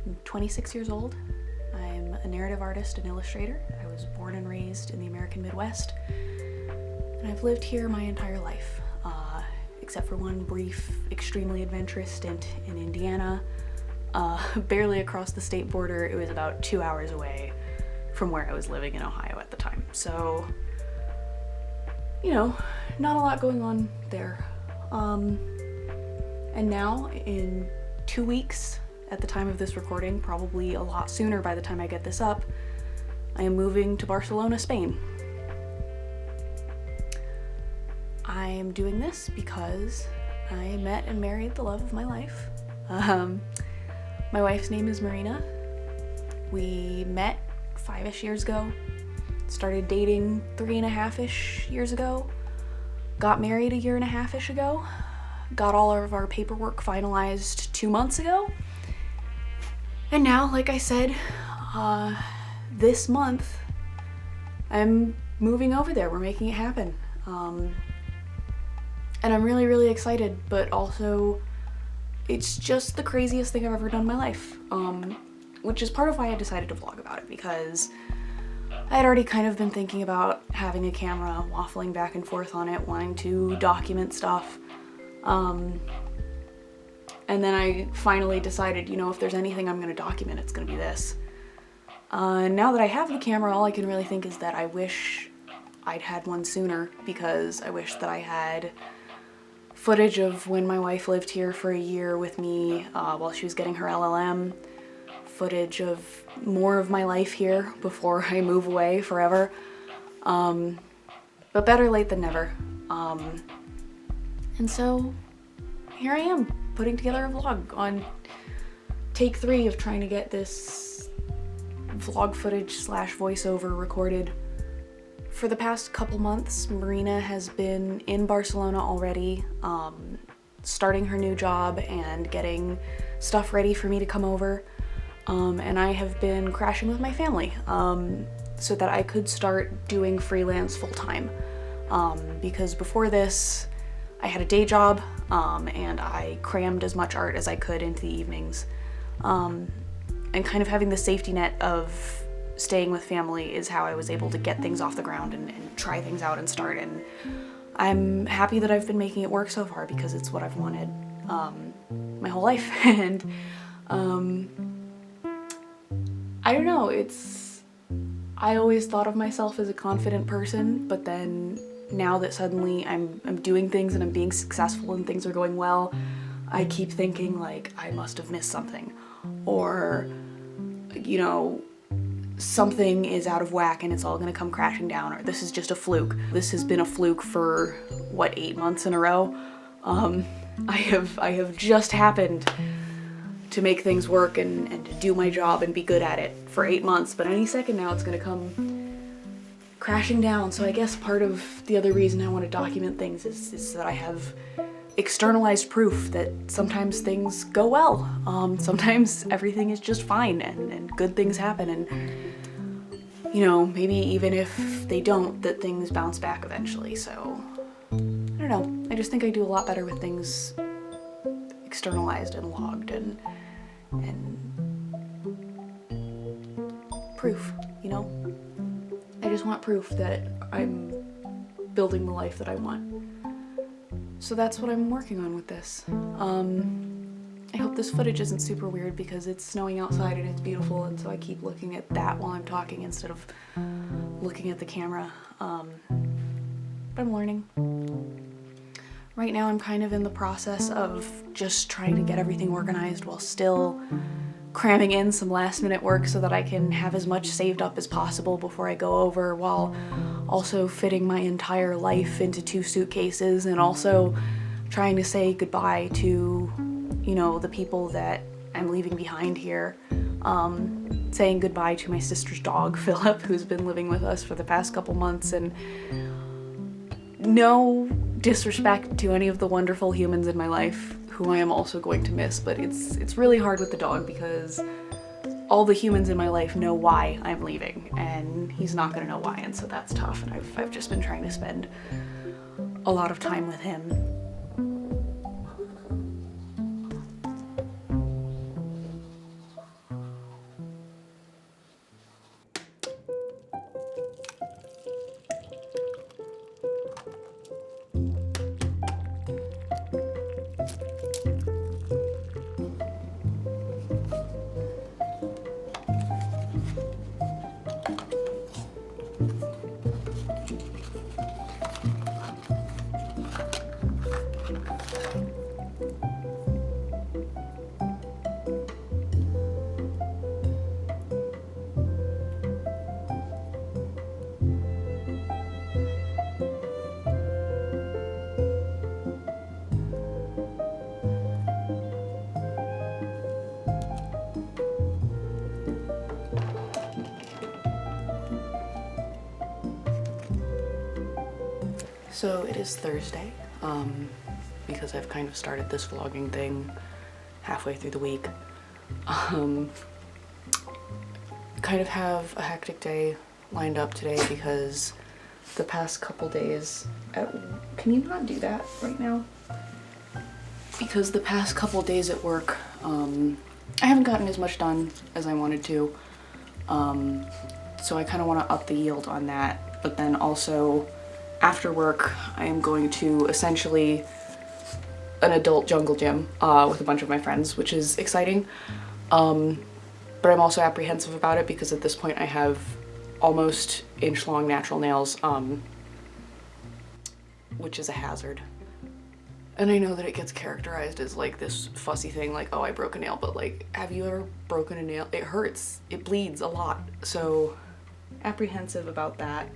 I'm 26 years old. I'm a narrative artist and illustrator. I was born and raised in the American Midwest, and I've lived here my entire life, except for one brief, extremely adventurous stint in Indiana, barely across the state border. It was about 2 hours away from where I was living in Ohio at the time. So, you know, not a lot going on there. And now, in 2 weeks, at the time of this recording, probably a lot sooner by the time I get this up, I am moving to Barcelona, Spain. I am doing this because I met and married the love of my life. My wife's name is Marina. We met 5-ish years ago, started dating 3.5-ish years ago, got married 1.5-ish ago, got all of our paperwork finalized 2 months ago, and now, like I said, this month, I'm moving over there. We're making it happen. And I'm really, really excited, but also it's just the craziest thing I've ever done in my life, which is part of why I decided to vlog about it, because I had already kind of been thinking about having a camera, waffling back and forth on it, wanting to document stuff. And then I finally decided, you know, if there's anything I'm going to document, it's going to be this. Now that I have the camera, all I can really think is that I wish I'd had one sooner, because I wish that I had footage of when my wife lived here for a year with me while she was getting her LLM, footage of more of my life here before I move away forever. But better late than never. And so here I am, putting together a vlog on take 3 of trying to get this vlog footage / voiceover recorded. For the past couple months, Marina has been in Barcelona already, starting her new job and getting stuff ready for me to come over. And I have been crashing with my family so that I could start doing freelance full-time. Because before this, I had a day job, and I crammed as much art as I could into the evenings. And kind of having the safety net of staying with family is how I was able to get things off the ground and try things out and start. And I'm happy that I've been making it work so far, because it's what I've wanted my whole life. And I don't know, I always thought of myself as a confident person, but then now that suddenly I'm doing things and I'm being successful and things are going well, I keep thinking like I must have missed something, or, you know, something is out of whack and it's all gonna come crashing down, or this is just a fluke. This has been a fluke for, what, 8 months in a row? I have just happened to make things work and to do my job and be good at it for 8 months, but any second now it's gonna come crashing down. So I guess part of the other reason I want to document things is that I have externalized proof that sometimes things go well. Sometimes everything is just fine and good things happen, and, you know, maybe even if they don't, that things bounce back eventually. So I don't know, I just think I do a lot better with things externalized and logged and proof, you know? I just want proof that I'm building the life that I want. So that's what I'm working on with this. I hope this footage isn't super weird, because it's snowing outside and it's beautiful, and so I keep looking at that while I'm talking instead of looking at the camera. But I'm learning. Right now I'm kind of in the process of just trying to get everything organized while still cramming in some last minute work so that I can have as much saved up as possible before I go over, while also fitting my entire life into 2 suitcases, and also trying to say goodbye to, you know, the people that I'm leaving behind here. Saying goodbye to my sister's dog, Philip, who's been living with us for the past couple months, and no disrespect to any of the wonderful humans in my life who I am also going to miss, but it's really hard with the dog, because all the humans in my life know why I'm leaving, and he's not gonna know why, and so that's tough, and I've just been trying to spend a lot of time with him. So it is Thursday, because I've kind of started this vlogging thing halfway through the week. Kind of have a hectic day lined up today because the past couple days can you not do that right now? Because the past couple days at work, I haven't gotten as much done as I wanted to. So I kind of want to up the yield on that, but then also after work, I am going to essentially an adult jungle gym with a bunch of my friends, which is exciting. But I'm also apprehensive about it because at this point I have almost inch-long natural nails, which is a hazard. And I know that it gets characterized as like this fussy thing, like, oh, I broke a nail, but like, have you ever broken a nail? It hurts, it bleeds a lot. So apprehensive about that.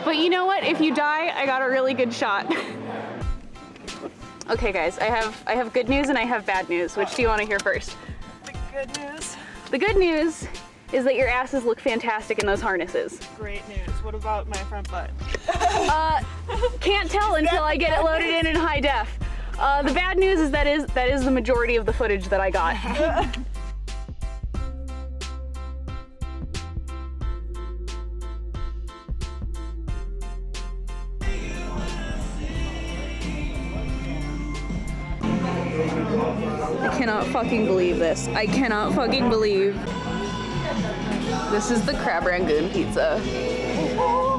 But you know what? If you die, I got a really good shot. Okay guys, I have good news and I have bad news. Which do you want to hear first? The good news. The good news is that your asses look fantastic in those harnesses. Great news. What about my front butt? Can't tell until I get it loaded in high def. The bad news is that is the majority of the footage that I got. I cannot fucking believe this. I cannot fucking believe. This is the crab rangoon pizza.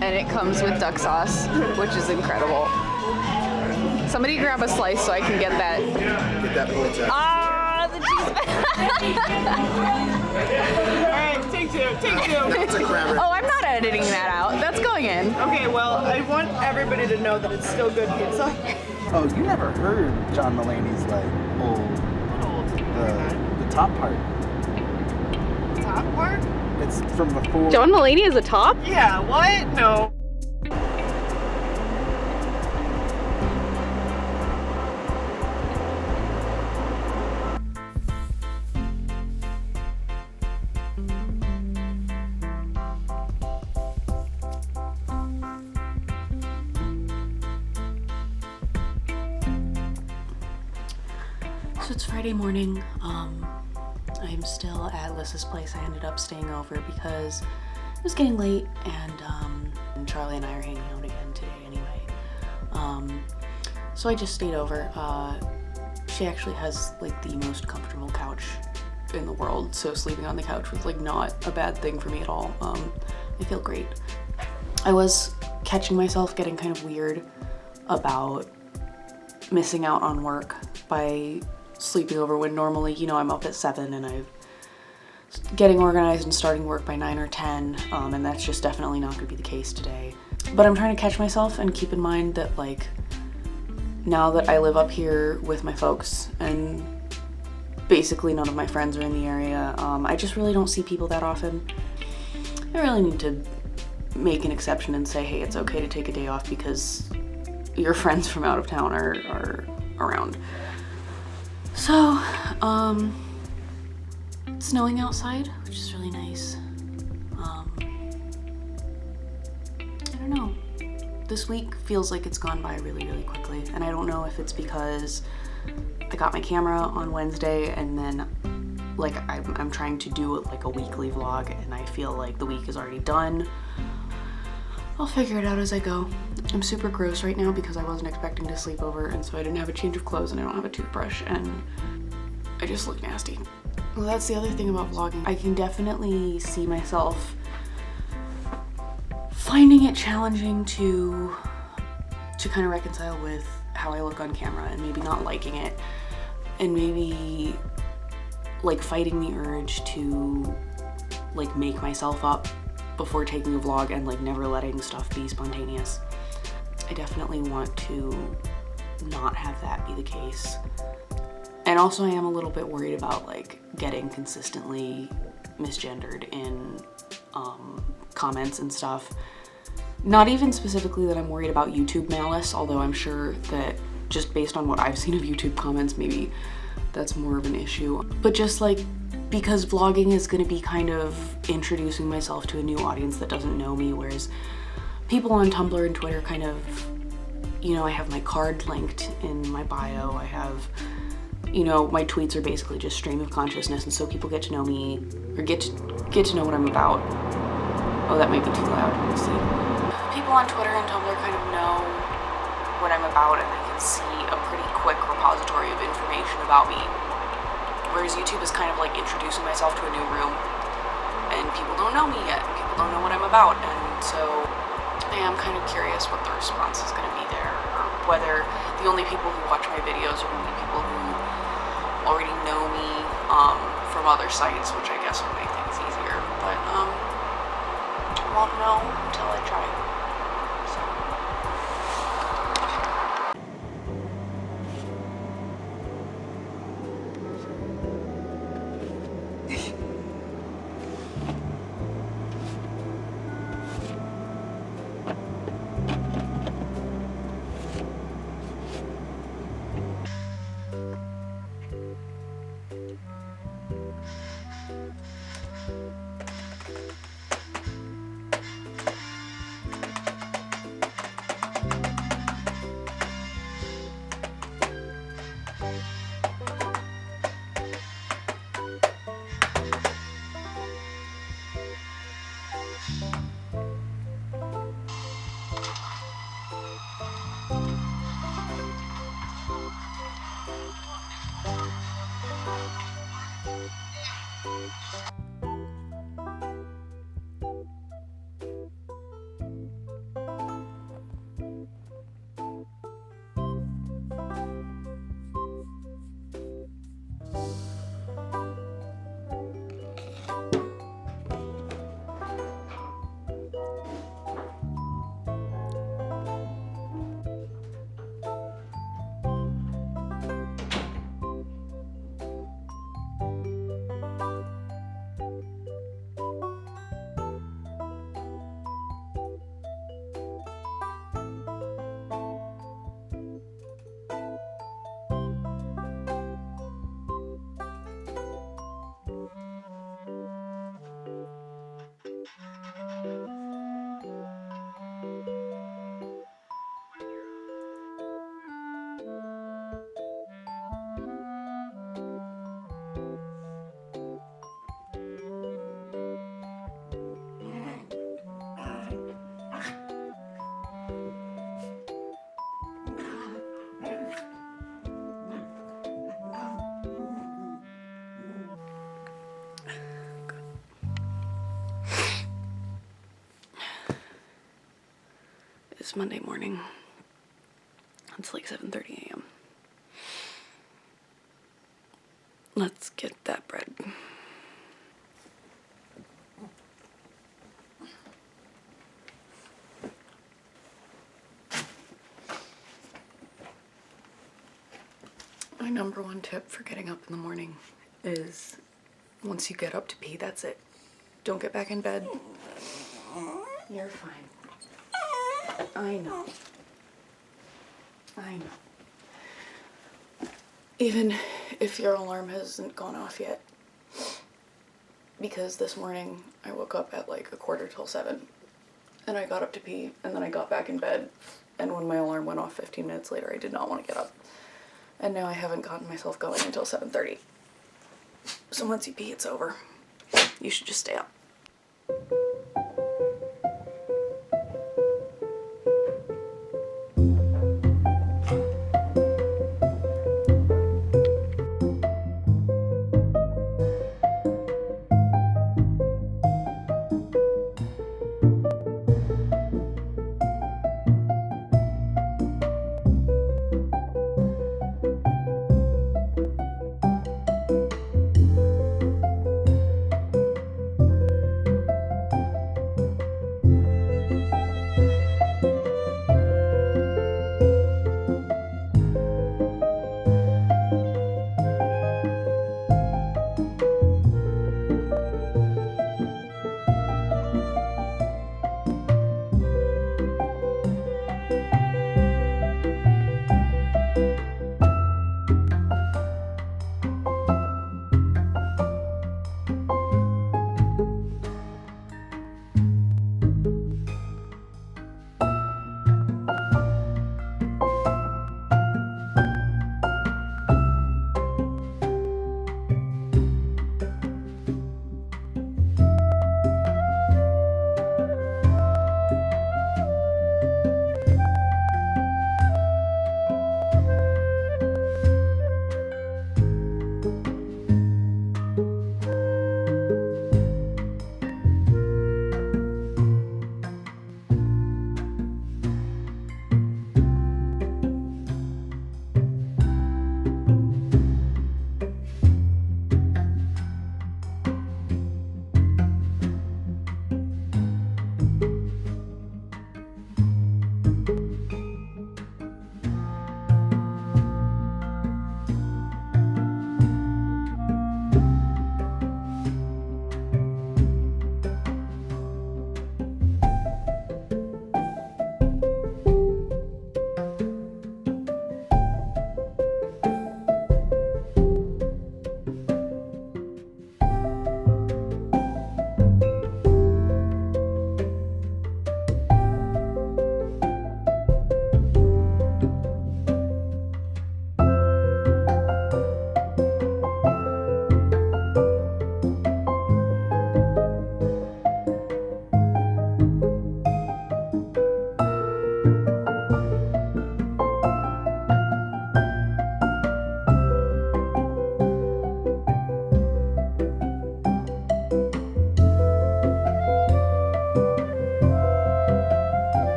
And it comes with duck sauce, which is incredible. Somebody grab a slice so I can get that. Get that pizza. Ah, the cheese. Alright, take two. That's a crab. Oh, I'm not editing that out. That's going in. Okay, well, I want everybody to know that it's still good pizza. Oh, you never heard John Mulaney's like the top part. Top part? It's from before. John Mulaney is a top? Yeah, what? No. So it's Friday morning. I'm still at Liz's place. I ended up staying over because it was getting late, and Charlie and I are hanging out again today anyway. So I just stayed over. She actually has like the most comfortable couch in the world, so sleeping on the couch was like not a bad thing for me at all. I feel great. I was catching myself getting kind of weird about missing out on work by sleeping over when normally, you know, I'm up at 7 and I'm getting organized and starting work by 9 or 10, and that's just definitely not gonna be the case today. But I'm trying to catch myself and keep in mind that, like, now that I live up here with my folks and basically none of my friends are in the area, I just really don't see people that often. I really need to make an exception and say, hey, it's okay to take a day off because your friends from out of town are around. So, it's snowing outside, which is really nice. I don't know. This week feels like it's gone by really, really quickly, and I don't know if it's because I got my camera on Wednesday and then like I'm trying to do like a weekly vlog and I feel like the week is already done. I'll figure it out as I go. I'm super gross right now because I wasn't expecting to sleep over, and so I didn't have a change of clothes and I don't have a toothbrush and I just look nasty. Well, that's the other thing about vlogging. I can definitely see myself finding it challenging to kind of reconcile with how I look on camera and maybe not liking it and maybe like fighting the urge to like make myself up before taking a vlog and like never letting stuff be spontaneous. I definitely want to not have that be the case. And also I am a little bit worried about like getting consistently misgendered in comments and stuff. Not even specifically that I'm worried about YouTube malice, although I'm sure that just based on what I've seen of YouTube comments, maybe that's more of an issue. But just like, because vlogging is gonna be kind of introducing myself to a new audience that doesn't know me, whereas people on Tumblr and Twitter kind of, you know, I have my card linked in my bio, I have, you know, my tweets are basically just stream of consciousness, and so people get to know me, or get to know what I'm about. Oh, that might be too loud, let's see. People on Twitter and Tumblr kind of know what I'm about, and they can see a pretty quick repository of information about me. Whereas YouTube is kind of like introducing myself to a new room, and people don't know me yet, and people don't know what I'm about, and so I am kind of curious what the response is going to be there, or whether the only people who watch my videos are going to be people who already know me from other sites, which I guess would make things easier, but I won't know until I try. So. It's Monday morning. It's like 7:30 a.m. Let's get that bread. My number one tip for getting up in the morning is once you get up to pee, that's it. Don't get back in bed. You're fine. I know. I know. Even if your alarm hasn't gone off yet. Because this morning I woke up at like 6:45 and I got up to pee and then I got back in bed, and when my alarm went off 15 minutes later, I did not want to get up. And now I haven't gotten myself going until 7:30. So once you pee, it's over. You should just stay up.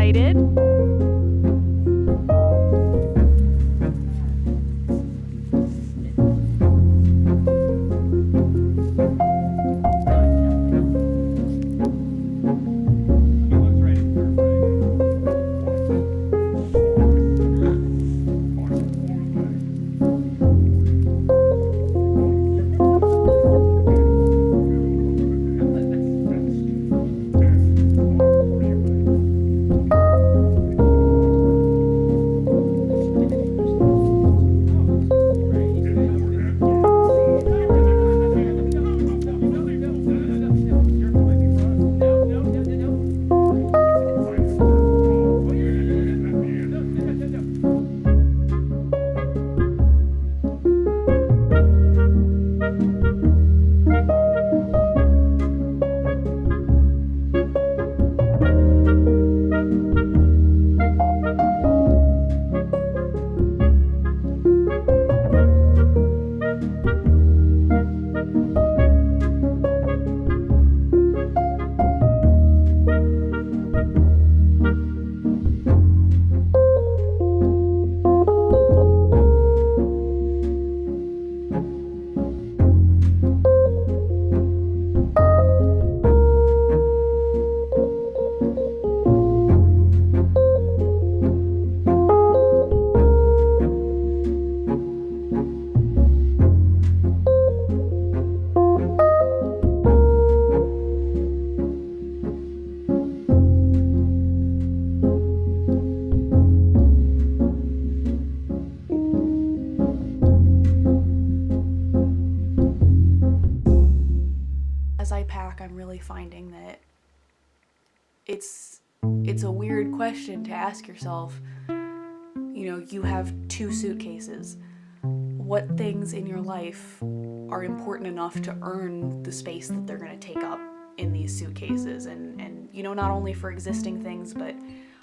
excited? As I pack, I'm really finding that it's a weird question to ask yourself. You know, you have 2 suitcases. What things in your life are important enough to earn the space that they're going to take up in these suitcases? And you know, not only for existing things, but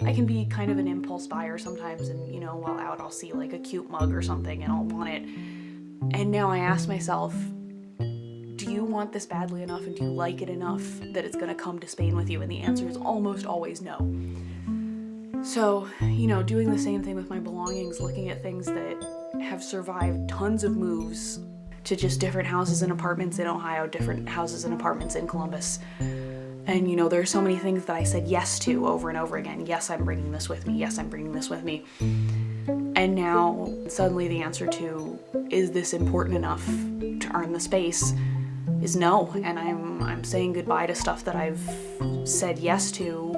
I can be kind of an impulse buyer sometimes, and you know, while out I'll see like a cute mug or something and I'll want it. And now I ask myself, do you want this badly enough and do you like it enough that it's gonna come to Spain with you? And the answer is almost always no. So, you know, doing the same thing with my belongings, looking at things that have survived tons of moves to just different houses and apartments in Ohio, different houses and apartments in Columbus. And, you know, there are so many things that I said yes to over and over again. Yes, I'm bringing this with me. Yes, I'm bringing this with me. And now suddenly the answer to, is this important enough to earn the space, is no. And I'm saying goodbye to stuff that I've said yes to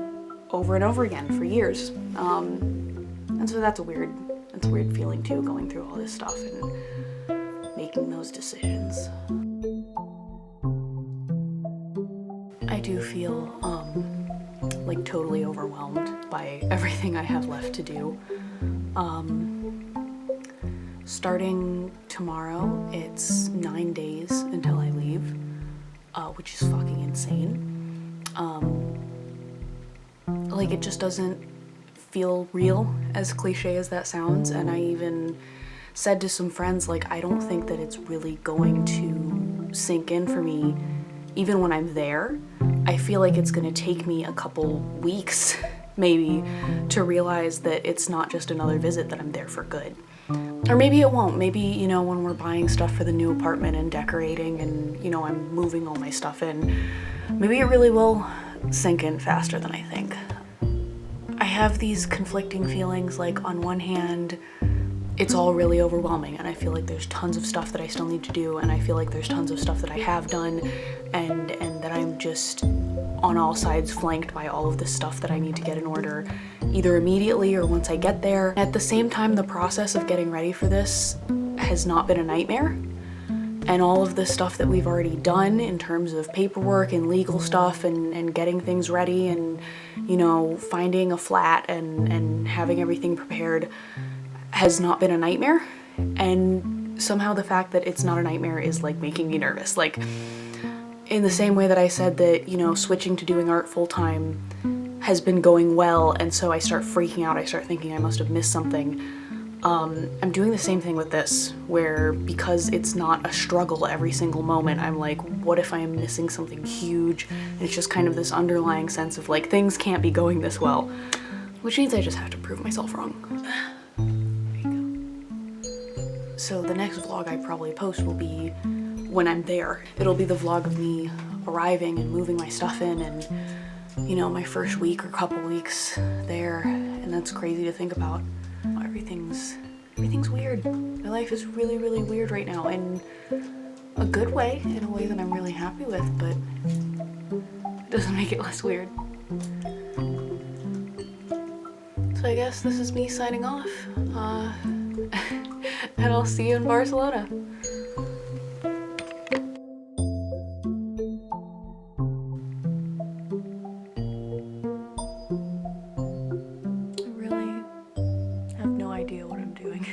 over and over again for years. And so that's a weird feeling too, going through all this stuff and making those decisions. I do feel like totally overwhelmed by everything I have left to do. Starting tomorrow, it's 9 days until I leave, which is fucking insane. Like, it just doesn't feel real, as cliche as that sounds. And I even said to some friends, like, I don't think that it's really going to sink in for me even when I'm there. I feel like it's gonna take me a couple weeks maybe to realize that it's not just another visit, that I'm there for good. Or maybe it won't. Maybe, you know, when we're buying stuff for the new apartment and decorating and, you know, I'm moving all my stuff in, maybe it really will sink in faster than I think. I have these conflicting feelings, like on one hand, it's all really overwhelming and I feel like there's tons of stuff that I still need to do, and I feel like there's tons of stuff that I have done and that I'm just on all sides flanked by all of this stuff that I need to get in order, either immediately or once I get there. At the same time, the process of getting ready for this has not been a nightmare. And all of the stuff that we've already done in terms of paperwork and legal stuff and getting things ready and, you know, finding a flat and having everything prepared has not been a nightmare. And somehow the fact that it's not a nightmare is like making me nervous. Like, in the same way that I said that, you know, switching to doing art full-time has been going well, and so I start freaking out, I start thinking I must have missed something. I'm doing the same thing with this, where because it's not a struggle every single moment, I'm like, what if I am missing something huge? And it's just kind of this underlying sense of like, things can't be going this well. which means I just have to prove myself wrong. There you go. So the next vlog I probably post will be when I'm there. It'll be the vlog of me arriving and moving my stuff in and, you know, my first week or couple weeks there. And that's crazy to think about. Everything's weird. My life is really, really weird right now in a good way, in a way that I'm really happy with, but it doesn't make it less weird. So I guess this is me signing off. And I'll see you in Barcelona. I really have no idea what I'm doing.